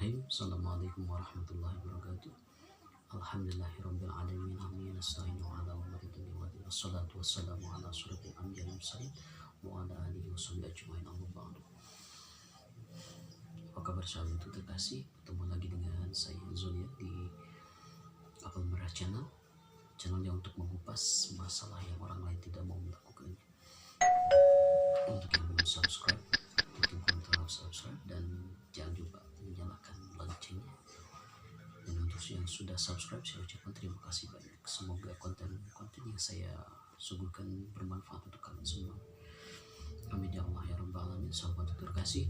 Bismillahirrahmanirrahim. Assalamualaikum warahmatullahi wabarakatuh. Alhamdulillahirabbil alamin. Amin. Nasta'inu ala umuri dunya wa din. Wassalatu wassalamu ala asyrofil anbiya'i wal mursalin wa ala alihi washabihi ajmain. Amma ba'du. Apa kabar sahabat itu terkasih? Ketemu lagi dengan saya Zulia di Apple Merah Channel yang untuk mengupas masalah yang orang lain tidak mau melakukannya. Untuk yang belum subscribe, tekan tombol subscribe dan jangan lupa menyalakan loncengnya. Dan untuk yang sudah subscribe, saya ucapkan terima kasih banyak. Semoga konten-konten yang saya suguhkan bermanfaat untuk kalian semua. Amin ya Allah ya Rabbal Alamin. Sahabat terkasih,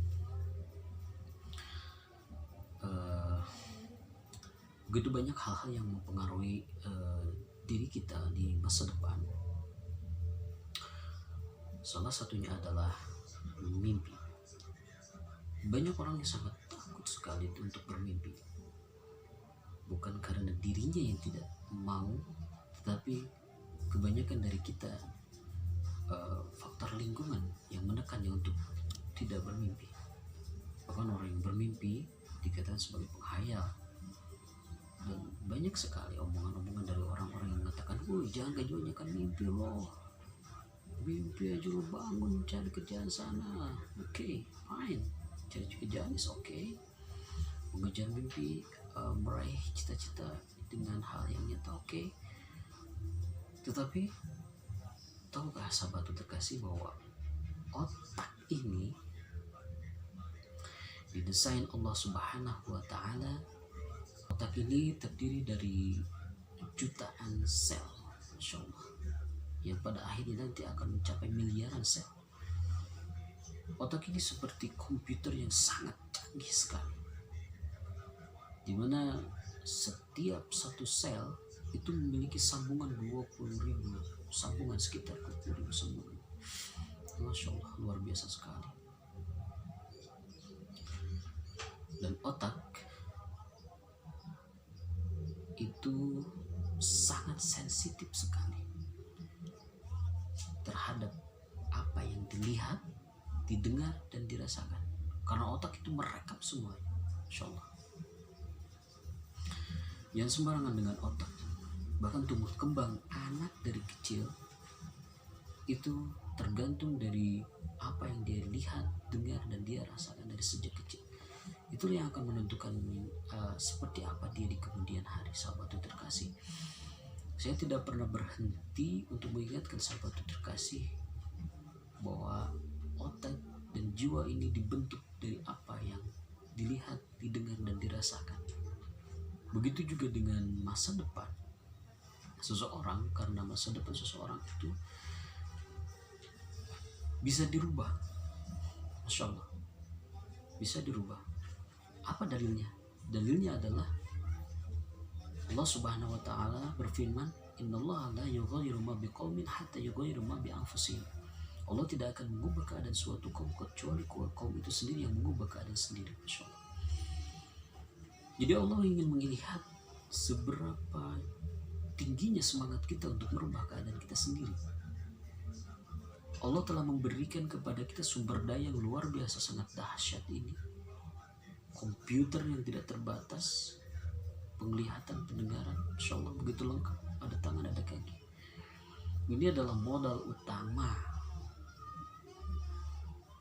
begitu banyak hal-hal yang mempengaruhi diri kita di masa depan. Salah satunya adalah mimpi. Banyak orang yang sangat takut sekali untuk bermimpi. Bukan karena dirinya yang tidak mau, tetapi kebanyakan dari kita faktor lingkungan yang menekannya untuk tidak bermimpi. Bahkan orang yang bermimpi dikatakan sebagai penghayal. Dan banyak sekali omongan-omongan dari orang-orang yang mengatakan, jangan kebanyakan mimpi loh. Mimpi aja lo bangun, cari kerjaan sana. Oke, fine. Cari kerjaan is okay. Mengejar mimpi, meraih cita-cita dengan hal yang nyata, oke. Tetapi tahukah sahabat terkasih bahwa otak ini didesain Allah Subhanahu wa Ta'ala. Otak ini terdiri dari jutaan sel, Masya Allah, yang pada akhirnya nanti akan mencapai miliaran sel. Otak ini seperti komputer yang sangat canggih sekali, dimana setiap satu sel itu memiliki sambungan 20.000 sambungan, sekitar 20.000 sambungan. Masya Allah, luar biasa sekali. Dan otak itu sangat sensitif sekali terhadap apa yang dilihat, didengar, dan dirasakan, karena otak itu merekam semuanya. Insya Allah, jangan sembarangan dengan otak. Bahkan tumbuh kembang anak dari kecil itu tergantung dari apa yang dia lihat, dengar, dan dia rasakan dari sejak kecil. Itulah yang akan menentukan seperti apa dia di kemudian hari. Sahabat terkasih, saya tidak pernah berhenti untuk mengingatkan sahabat terkasih bahwa otak dan jiwa ini dibentuk dari apa yang dilihat, didengar, dan dirasakan. Begitu juga dengan masa depan seseorang, karena masa depan seseorang itu bisa dirubah. Masya Allah, bisa dirubah. Apa dalilnya? Dalilnya adalah Allah Subhanahu wa Ta'ala berfirman, innallaha la yughayyiru ma biqaumin hatta yughayyiru ma bi anfusihim. Allah tidak akan mengubah keadaan suatu kaum kecuali kaum itu sendiri yang mengubah keadaan sendiri. Masya Allah. Jadi Allah ingin melihat seberapa tingginya semangat kita untuk merubah keadaan kita sendiri. Allah telah memberikan kepada kita sumber daya yang luar biasa, sangat dahsyat ini. Komputer yang tidak terbatas, penglihatan, pendengaran, Insya Allah begitu lengkap, ada tangan, ada kaki. Ini adalah modal utama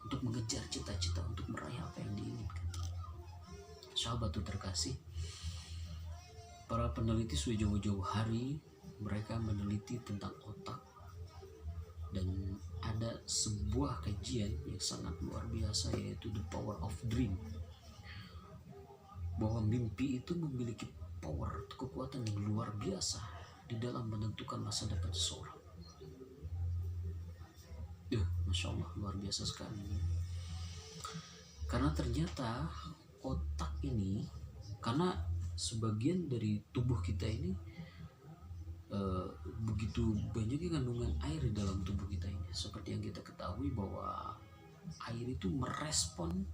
untuk mengejar cita-cita, untuk meraih apa yang diinginkan. Sahabat terkasih, para peneliti sudah jauh-jauh hari mereka meneliti tentang otak, dan ada sebuah kajian yang sangat luar biasa, yaitu The Power of Dream, bahwa mimpi itu memiliki power, kekuatan yang luar biasa di dalam menentukan masa depan seseorang. Masya Allah, luar biasa sekali. Karena ternyata otak ini, karena sebagian dari tubuh kita ini begitu banyaknya kandungan air di dalam tubuh kita ini. Seperti yang kita ketahui bahwa air itu merespon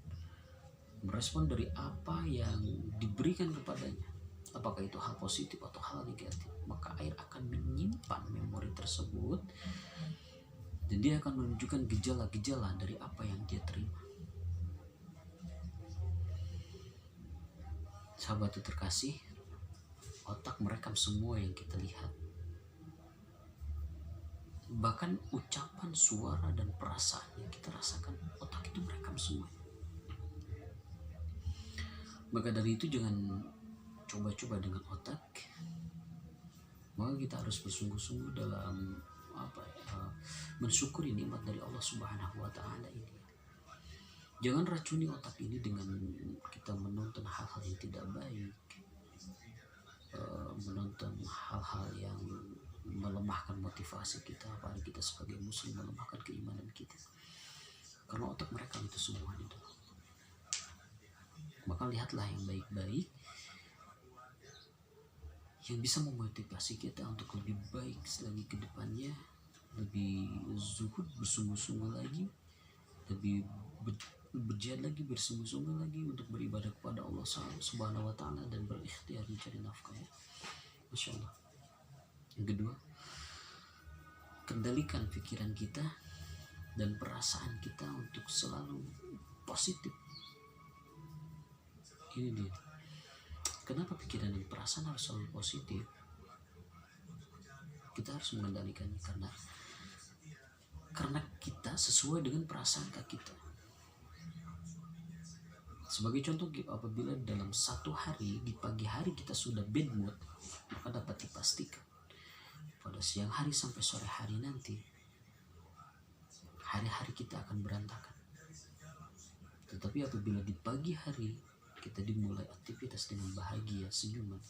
dari apa yang diberikan kepadanya, apakah itu hal positif atau hal negatif, maka air akan menyimpan memori tersebut dan dia akan menunjukkan gejala-gejala dari apa yang dia terima. Sahabat terkasih, otak merekam semua yang kita lihat. Bahkan ucapan, suara, dan perasaan yang kita rasakan, otak itu merekam semua. Maka dari itu jangan coba-coba dengan otak. Maka kita harus bersungguh-sungguh dalam mensyukuri nikmat dari Allah Subhanahu wa Ta'ala ini. Jangan racuni otak ini dengan kita menonton hal-hal yang tidak baik, menonton hal-hal yang melemahkan motivasi kita, apalagi kita sebagai muslim melemahkan keimanan kita. Karena otak mereka itu semua itu. Maka lihatlah yang baik-baik, yang bisa memotivasi kita untuk lebih baik lagi ke depannya, lebih zuhud, bersungguh-sungguh lagi, lebih berjihad lagi, bersungguh-sungguh lagi untuk beribadah kepada Allah Subhanahu wa Ta'ala dan berikhtiar mencari nafkah, ya. Masya Allah. Yang kedua, kendalikan pikiran kita dan perasaan kita untuk selalu positif. Ini dia. Kenapa pikiran dan perasaan harus selalu positif? Kita harus mengendalikannya karena kita sesuai dengan perasaan kita. Sebagai contoh, apabila dalam satu hari, di pagi hari kita sudah bad mood, maka dapat dipastikan pada siang hari sampai sore hari nanti, hari-hari kita akan berantakan. Tetapi apabila di pagi hari kita dimulai aktivitas dengan bahagia, senyuman,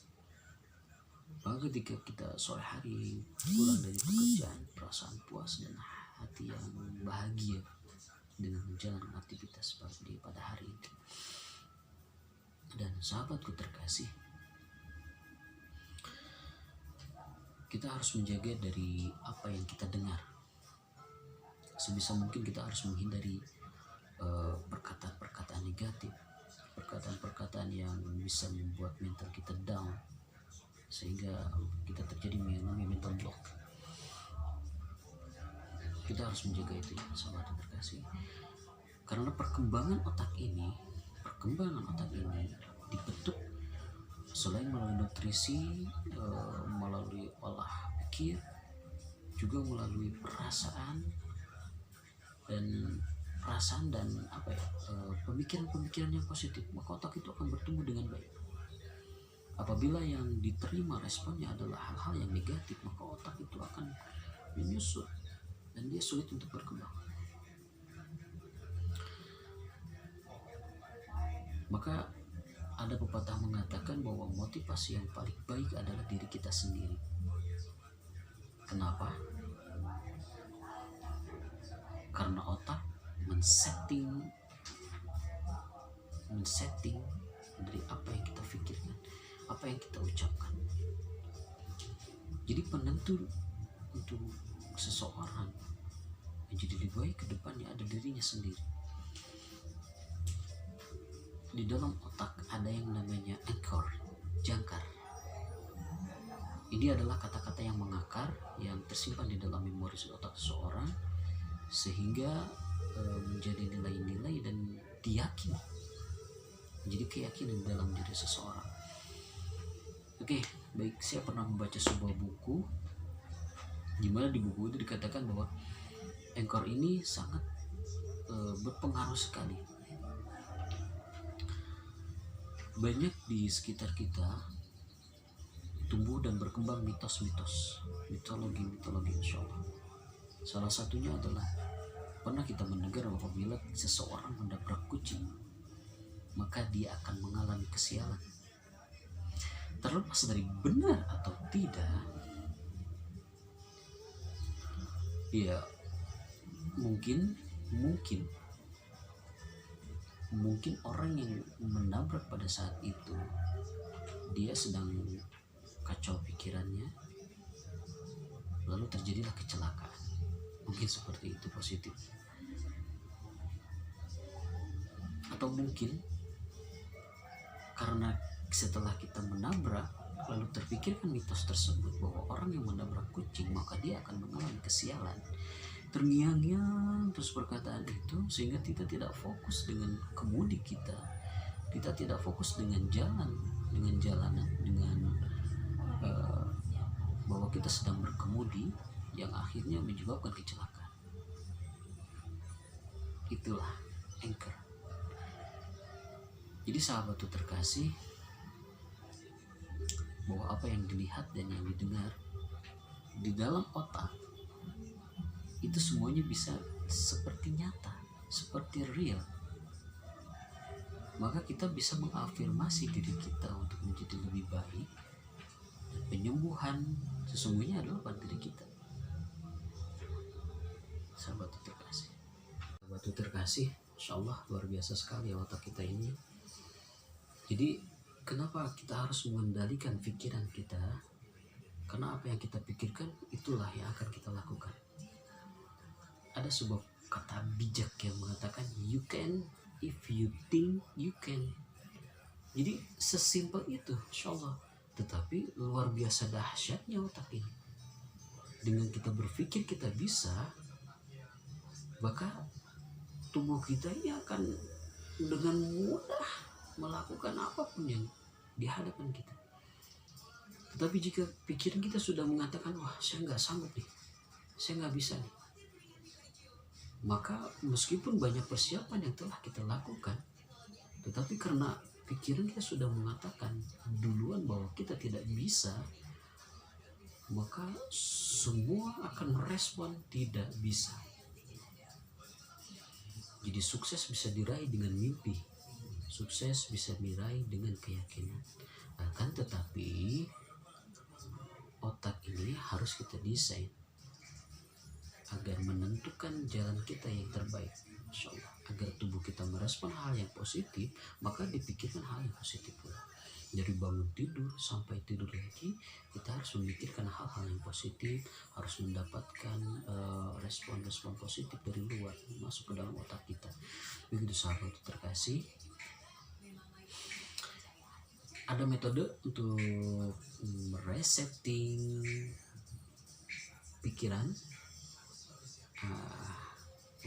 maka ketika kita sore hari pulang dari pekerjaan, perasaan puas dan hati yang bahagia dengan menjalankan aktivitas pada hari itu. Dan sahabatku terkasih, kita harus menjaga dari apa yang kita dengar. Sebisa mungkin kita harus menghindari perkataan-perkataan negatif, perkataan-perkataan yang bisa membuat mental kita down, sehingga kita terjadi mental block. Kita harus menjaga itu, ya, sahabat terkasih. Karena perkembangan otak ini dibentuk selain melalui nutrisi, melalui olah pikir, juga melalui perasaan dan pemikiran-pemikiran yang positif. Maka otak itu akan bertumbuh dengan baik. Apabila yang diterima responnya adalah hal-hal yang negatif, maka otak itu akan menyusut dan dia sulit untuk berkembang. Maka ada pepatah mengatakan bahwa motivasi yang paling baik adalah diri kita sendiri. Kenapa? Karena otak men-setting dari apa yang kita pikirkan, apa yang kita ucapkan. Jadi penentu untuk seseorang menjadi lebih baik ke depannya ada dirinya sendiri. Di dalam otak ada yang namanya anchor, jangkar. Ini adalah kata-kata yang mengakar, yang tersimpan di dalam memori otak seseorang, sehingga menjadi nilai-nilai dan diyakini, menjadi keyakinan dalam diri seseorang. Oke, baik, saya pernah membaca sebuah buku, di mana di buku itu dikatakan bahwa anchor ini sangat berpengaruh sekali. Banyak di sekitar kita tumbuh dan berkembang mitos-mitos, mitologi, insya Allah. Salah satunya adalah pernah kita mendengar apabila seseorang menabrak kucing, maka dia akan mengalami kesialan. Terlepas dari benar atau tidak, ya mungkin orang yang menabrak pada saat itu dia sedang kacau pikirannya, lalu terjadilah kecelakaan. Mungkin seperti itu positif. Atau mungkin karena setelah kita menabrak lalu terpikirkan mitos tersebut bahwa orang yang menabrak kucing maka dia akan mengalami kesialan. Terngiang-ngiang terus perkataan itu, sehingga kita tidak fokus dengan kemudi kita tidak fokus dengan jalan dengan jalanan, dengan bahwa kita sedang berkemudi yang akhirnya menyebabkan kecelakaan. Itulah anchor. Jadi sahabat tuh terkasih, bahwa apa yang dilihat dan yang didengar di dalam otak itu semuanya bisa seperti nyata, seperti real. Maka kita bisa mengafirmasi diri kita untuk menjadi lebih baik. Dan penyembuhan sesungguhnya adalah pada diri kita. Sahabat terkasih, insya Allah luar biasa sekali otak kita ini. Jadi kenapa kita harus mengendalikan pikiran kita? Karena apa yang kita pikirkan itulah yang akan kita lakukan. Ada sebuah kata bijak yang mengatakan you can if you think you can. Jadi sesimpel itu, insya Allah. Tetapi luar biasa dahsyatnya otak ini. Dengan kita berpikir kita bisa, maka tubuh kita ini akan dengan mudah melakukan apapun yang di hadapan kita. Tetapi jika pikiran kita sudah mengatakan, wah saya nggak sanggup nih, saya nggak bisa nih, maka meskipun banyak persiapan yang telah kita lakukan, tetapi karena pikiran kita sudah mengatakan duluan bahwa kita tidak bisa, maka semua akan merespon tidak bisa. Jadi sukses bisa diraih dengan mimpi, sukses bisa diraih dengan keyakinan. Akan tetapi otak ini harus kita desain agar menentukan jalan kita yang terbaik, insya Allah. Agar tubuh kita merespon hal yang positif, maka dipikirkan hal yang positif pula. Dari bangun tidur sampai tidur lagi, kita harus memikirkan hal-hal yang positif, harus mendapatkan respon-respon positif dari luar masuk ke dalam otak kita. Begitu sahabat terkasih. Ada metode untuk meresetting pikiran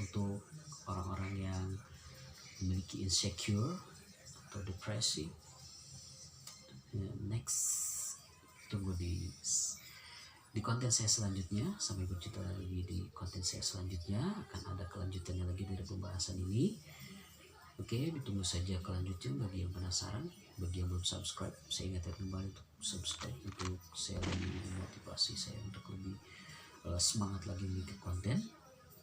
untuk orang-orang yang memiliki insecure atau depresi. Next, tunggu di konten saya selanjutnya. Sampai berjumpa lagi di konten saya selanjutnya. Akan ada kelanjutannya lagi dari pembahasan ini. Oke, ditunggu saja kelanjutannya. Bagi yang penasaran, bagi yang belum subscribe, saya ingatkan kembali untuk subscribe, untuk saya lebih motivasi saya untuk lebih semangat lagi membuat konten.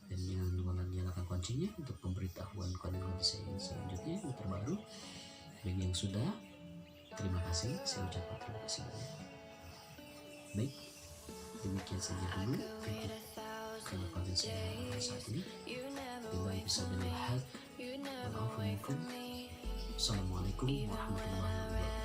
Dan yang nyalakan kuncinya untuk pemberitahuan konten-konten saya yang selanjutnya yang terbaru. Bagi yang sudah, terima kasih, saya ucapkan terima kasih banyak. Baik, demikian saja dulu untuk konten saya saat ini. Bila episode lain, Assalamualaikum warahmatullahi wabarakatuh.